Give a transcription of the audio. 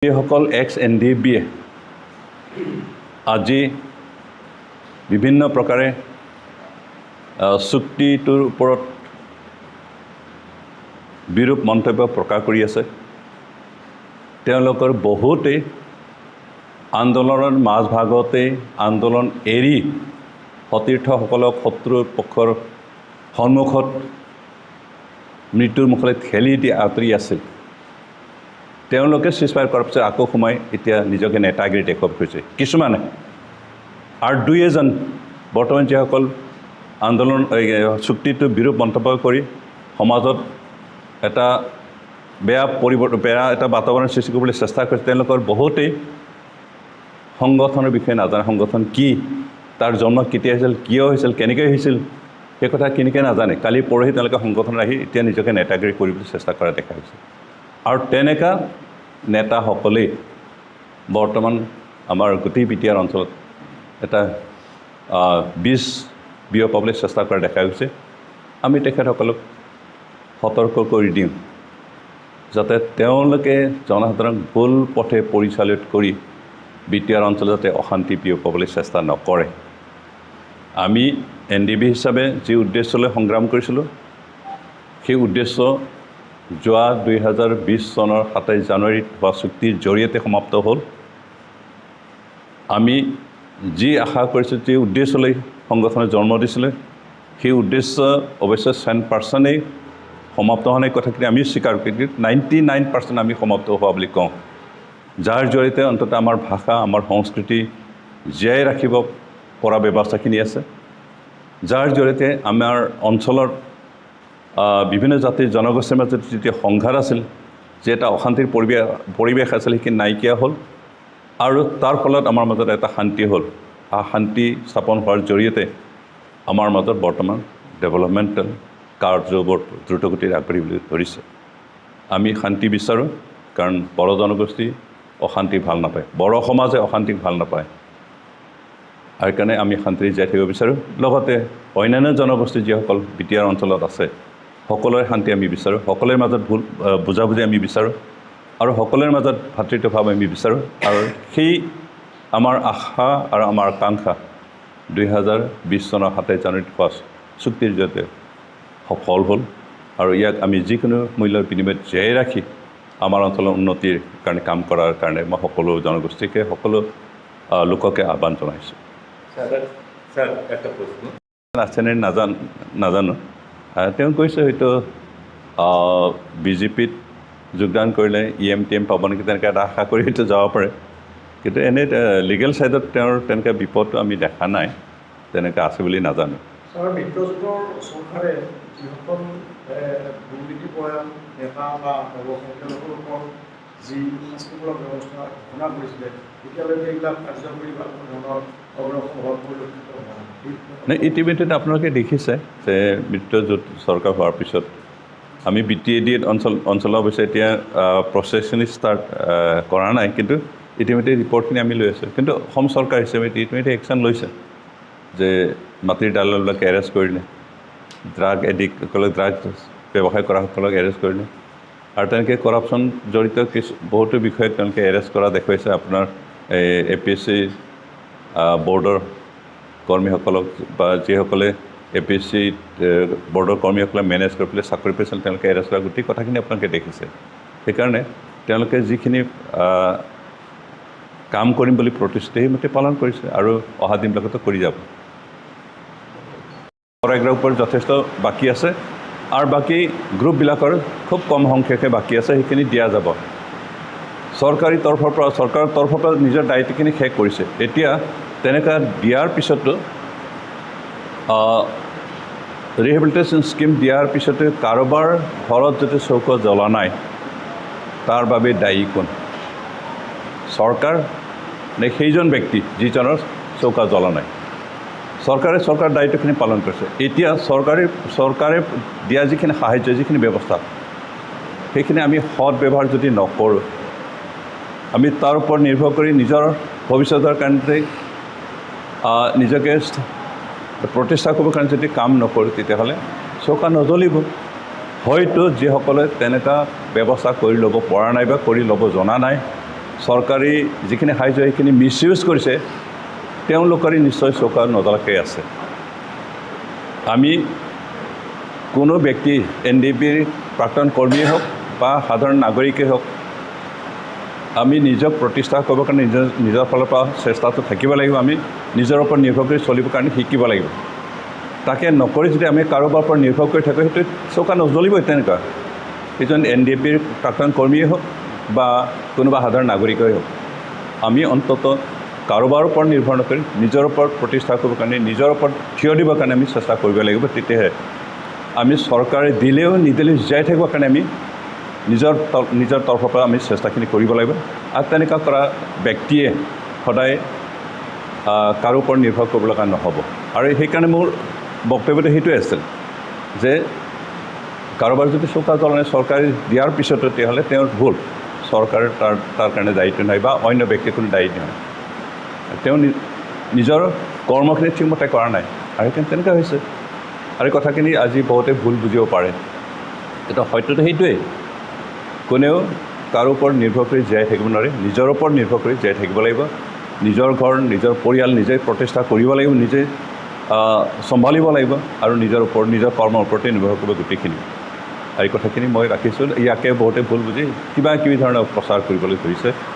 যিসকল এক্স-NDBয়ে আজি বিভিন্ন প্ৰকাৰে চুক্তিটোৰ ওপৰত বিৰূপ মন্তব্য প্ৰকাশ কৰি আছে। তেওঁলোকৰ বহুতেই আন্দোলনৰ মাজভাগতে আন্দোলন এৰি সতীৰ্থসকলক শত্ৰুৰ পক্ষৰ সন্মুখত মৃত্যুৰ মুখলৈ ঠেলি দি আঁতৰি আছিল। তেওঁলোকে চিজফায়াৰ কৰাৰ পিছত আকৌ সোমাই এতিয়া নিজকে নেতাগিৰি দেখুৱাব খুজিছে কিছুমানে। আৰু দুই এজন বৰ্তমান যিসকল আন্দোলন চুক্তিটো বিৰূপ মন্তব্য কৰি সমাজত এটা বেয়া এটা বাতাবৰণ সৃষ্টি কৰিবলৈ চেষ্টা কৰিছে। তেওঁলোকৰ বহুতেই সংগঠনৰ বিষয়ে নাজানে, সংগঠন কি, তাৰ জন্ম কেতিয়া হৈছিল, কিয় হৈছিল, কেনেকৈ হৈছিল, সেই কথা কেনেকৈ নাজানে। কালি পৰহি তেওঁলোকে সংগঠনত আহি এতিয়া নিজকে নেতাগিৰি কৰিবলৈ চেষ্টা কৰা দেখা গৈছে। আৰু তেনেকুৱা নেতাসকলেই বৰ্তমান আমাৰ গোটেই বিটিআৰ অঞ্চলত এটা বীজ বিয়পাবলৈ চেষ্টা কৰা দেখা গৈছে। আমি তেখেতসকলক সতৰ্ক কৰি দিওঁ যাতে তেওঁলোকে জনসাধাৰণক ভুল পথে পৰিচালিত কৰি বিটিআৰ অঞ্চলত যাতে অশান্তি বিয়পাবলৈ চেষ্টা নকৰে। আমি NDB হিচাপে যি উদ্দেশ্যলৈ সংগ্ৰাম কৰিছিলোঁ সেই উদ্দেশ্য যোৱা 2020 চনৰ 27 জানুৱাৰীত হোৱা চুক্তিৰ জৰিয়তে সমাপ্ত হ'ল। আমি যি আশা কৰিছোঁ, যি উদ্দেশ্যলৈ সংগঠনে জন্ম দিছিলে সেই উদ্দেশ্য অৱশ্যে 100%ই সমাপ্ত হোৱা নাই কথাখিনি আমি স্বীকাৰ কৰি 99% আমি সমাপ্ত হোৱা বুলি কওঁ। যাৰ জৰিয়তে অন্ততঃ আমাৰ ভাষা, আমাৰ সংস্কৃতি জীয়াই ৰাখিব পৰা ব্যৱস্থাখিনি আছে। যাৰ জৰিয়তে আমাৰ অঞ্চলৰ বিভিন্ন জাতিৰ জনগোষ্ঠীৰ মাজত যিটো সংঘাত আছিল, যে এটা অশান্তিৰ পৰিৱেশ আছিল, সেইখিনি নাইকিয়া হ'ল। আৰু তাৰ ফলত আমাৰ মাজত এটা শান্তি হ'ল। শান্তি স্থাপন হোৱাৰ জৰিয়তে আমাৰ মাজত বৰ্তমান ডেভেলপমেণ্টেল কাৰ্যবোৰ দ্ৰুতগতিত আগবাঢ়িবলৈ ধৰিছে। আমি শান্তি বিচাৰোঁ, কাৰণ বড়ো জনগোষ্ঠী অশান্তি ভাল নাপায়, বড়ো সমাজে অশান্তিক ভাল নাপায়। আৰু কাৰণে আমি শান্তিৰে জীয়াই থাকিব বিচাৰোঁ। লগতে অন্যান্য জনগোষ্ঠী যিসকল বিটিআৰ অঞ্চলত আছে সকলোৰে শান্তি আমি বিচাৰোঁ, সকলোৰে মাজত বুজাবুজি আমি বিচাৰোঁ, আৰু সকলোৰে মাজত ভাতৃত্বভাৱ আমি বিচাৰোঁ। আৰু সেই আমাৰ আশা আৰু আমাৰ আকাংক্ষা 2020 চনৰ 27 জানুৱাৰীত হোৱা চুক্তিৰ জৰিয়তে সফল হ'ল। আৰু ইয়াক আমি যিকোনো মূল্যৰ বিনিময়ত জীয়াই ৰাখি আমাৰ অঞ্চলৰ উন্নতিৰ কাৰণে কাম কৰাৰ কাৰণে মই সকলো জনগোষ্ঠীকে, সকলো লোককে আহ্বান জনাইছোঁ। আছেনে নাজানো। তেওঁ কৈছে হয়তো BJPত যোগদান কৰিলে EM-TM পাব নেকি, তেনেকৈ এটা আশা কৰি হয়তো যাব পাৰে। কিন্তু এনেই লিগেল ছাইডত তেওঁৰ তেনেকৈ বিপদটো আমি দেখা নাই, তেনেকৈ আছে বুলি নাজানো। মিত্ৰজোঁটৰ চৰকাৰে যিসকল দুৰ্নীতিপৰায়ণ নেতা বা নৱসংখ্যালঘুৰ ওপৰত যি শাস্তিমূলক ব্যৱস্থা ঘোষণা কৰিছিলে, এতিয়ালৈকে এইবিলাক কাৰ্যকৰী বা কোনো ধৰণৰ অগ্ৰসৰ হোৱা পৰিলক্ষিত হোৱা নাই। ইতিমধ্যে আপোনালোকে দেখিছে যে মিত্ৰজোঁট চৰকাৰ হোৱাৰ পিছত আমি BTAD অঞ্চলৰ অৱশ্যে এতিয়া প্ৰচেছখিনি ষ্টাৰ্ট কৰা নাই, কিন্তু ইতিমধ্যে ৰিপৰ্টখিনি আমি লৈ আছোঁ। কিন্তু অসম চৰকাৰ হিচাপে ইতিমধ্যে একশ্যন লৈছে যে মাটিৰ দালালবিলাকে এৰেষ্ট কৰিলে, ড্ৰাগ এডিক্টসকলক, ড্ৰাগ ব্যৱসায় কৰাসকলক এৰেষ্ট কৰিলে, আৰু তেনেকৈ কৰাপশ্যন জড়িত বহুতো বিষয়ত তেওঁলোকে এৰেষ্ট কৰা দেখুৱাইছে। আপোনাৰ APSC বৰ্ডৰ কৰ্মীসকলক বা যিসকলে APSC বৰ্ডৰ কৰ্মীসকলে মেনেজ কৰি পেলাই চাকৰি পাইছিল তেওঁলোকে এৰেষ্ট কৰা গোটেই কথাখিনি আপোনালোকে দেখিছে। সেইকাৰণে তেওঁলোকে যিখিনি কাম কৰিম বুলি প্ৰতিশ্ৰুতি সেইমতে পালন কৰিছে আৰু অহা দিনবিলাকতো কৰি যাব। পৰাগ্ৰাৰ ওপৰত যথেষ্ট বাকী আছে, আৰু বাকী গ্ৰুপবিলাকৰ খুব কম সংখ্যকে বাকী আছে, সেইখিনি দিয়া যাব। চৰকাৰৰ তৰফৰ পৰা নিজৰ দায়িত্বখিনি শেষ কৰিছে। এতিয়া তেনেকুৱা দিয়াৰ পিছতো ৰিহেবিলিটেশ্যন স্কিম দিয়াৰ পিছতে কাৰোবাৰ ঘৰত যদি চৌকা জ্বলা নাই, তাৰ বাবে দায়ী কোন? চৰকাৰ নে সেইজন ব্যক্তি যিজনৰ চৌকা জ্বলা নাই? চৰকাৰ দায়িত্বখিনি পালন কৰিছে। এতিয়া চৰকাৰে দিয়া যিখিনি সাহায্য, যিখিনি ব্যৱস্থা, সেইখিনি আমি সৎ ব্যৱহাৰ যদি নকৰোঁ, আমি তাৰ ওপৰত নিৰ্ভৰ কৰি নিজৰ ভৱিষ্যতৰ কাৰণে নিজকে প্ৰতিষ্ঠা কৰিবৰ কাৰণে যদি কাম নকৰোঁ, তেতিয়াহ'লে চৌকা নজ্বলিব। হয়তো যিসকলে তেনেকুৱা ব্যৱস্থা কৰি ল'ব পৰা নাই বা কৰি ল'ব জনা নাই, চৰকাৰী যিখিনি সাহায্য সেইখিনি মিছ ইউজ কৰিছে তেওঁলোকৰে নিশ্চয় চৌকা নজলাকৈ আছে। আমি কোনো ব্যক্তি NDPৰ প্ৰাক্তন কৰ্মীয়ে হওক বা সাধাৰণ নাগৰিকেই হওক আমি নিজক প্ৰতিষ্ঠা কৰিবৰ কাৰণে নিজৰ ফালৰ পৰা চেষ্টাটো থাকিব লাগিব। আমি নিজৰ ওপৰত নিৰ্ভৰ কৰি চলিবৰ কাৰণে শিকিব লাগিব। তাকে নকৰি যদি আমি কাৰোবাৰ ওপৰত নিৰ্ভৰ কৰি থাকোঁ সেইটো চৌকা নজ্বলিবই। তেনেকুৱা এজন NDPৰ প্ৰাক্তন কৰ্মীয়ে হওক বা কোনোবা সাধাৰণ নাগৰিকেই হওক আমি অন্ততঃ কাৰোবাৰ ওপৰত নিৰ্ভৰ নকৰি নিজৰ ওপৰত প্ৰতিষ্ঠা কৰিবৰ কাৰণে নিজৰ ওপৰত থিয় দিবৰ কাৰণে আমি চেষ্টা কৰিব লাগিব। তেতিয়াহে আমি চৰকাৰে দিলেও নিদিলেও জীয়াই থাকিবৰ কাৰণে আমি নিজৰ তৰফৰ পৰা আমি চেষ্টাখিনি কৰিব লাগিব। আৰু তেনেকুৱা কৰা ব্যক্তিয়ে সদায় কাৰো ওপৰত নিৰ্ভৰ কৰিব লগা নহ'ব। আৰু সেইকাৰণে মোৰ বক্তব্যটো সেইটোৱে আছিল যে কাৰোবাৰ যদি চৌকা জ্বলা নাই চৰকাৰে দিয়াৰ পিছতো তেতিয়াহ'লে তেওঁৰ ভুল, চৰকাৰে তাৰ কাৰণে দায়িত্ব নাই বা অন্য ব্যক্তিৰ কোনো দায়িত্ব নহয়। তেওঁ নিজৰ কৰ্মখিনি ঠিকমতে কৰা নাই আৰু সেইকাৰণে তেনেকুৱা হৈছে। আৰু এই কথাখিনি আজি বহুতে ভুল বুজিব পাৰে। কিন্তু সত্যটো সেইটোৱেই, কোনেও কাৰো ওপৰত নিৰ্ভৰ কৰি জীয়াই থাকিব নোৱাৰে। নিজৰ ওপৰত নিৰ্ভৰ কৰি জীয়াই থাকিব লাগিব। নিজৰ ঘৰ নিজৰ পৰিয়াল নিজে প্ৰতিষ্ঠা কৰিব লাগিব, নিজে চম্ভালিব লাগিব আৰু নিজৰ কৰ্মৰ ওপৰতে নিৰ্ভৰ কৰিব গোটেইখিনি। আৰু এই কথাখিনি মই ৰাখিছোঁ। ইয়াকে বহুতে ভুল বুজি কিবা কিবি ধৰণৰ প্ৰচাৰ কৰিবলৈ ধৰিছে।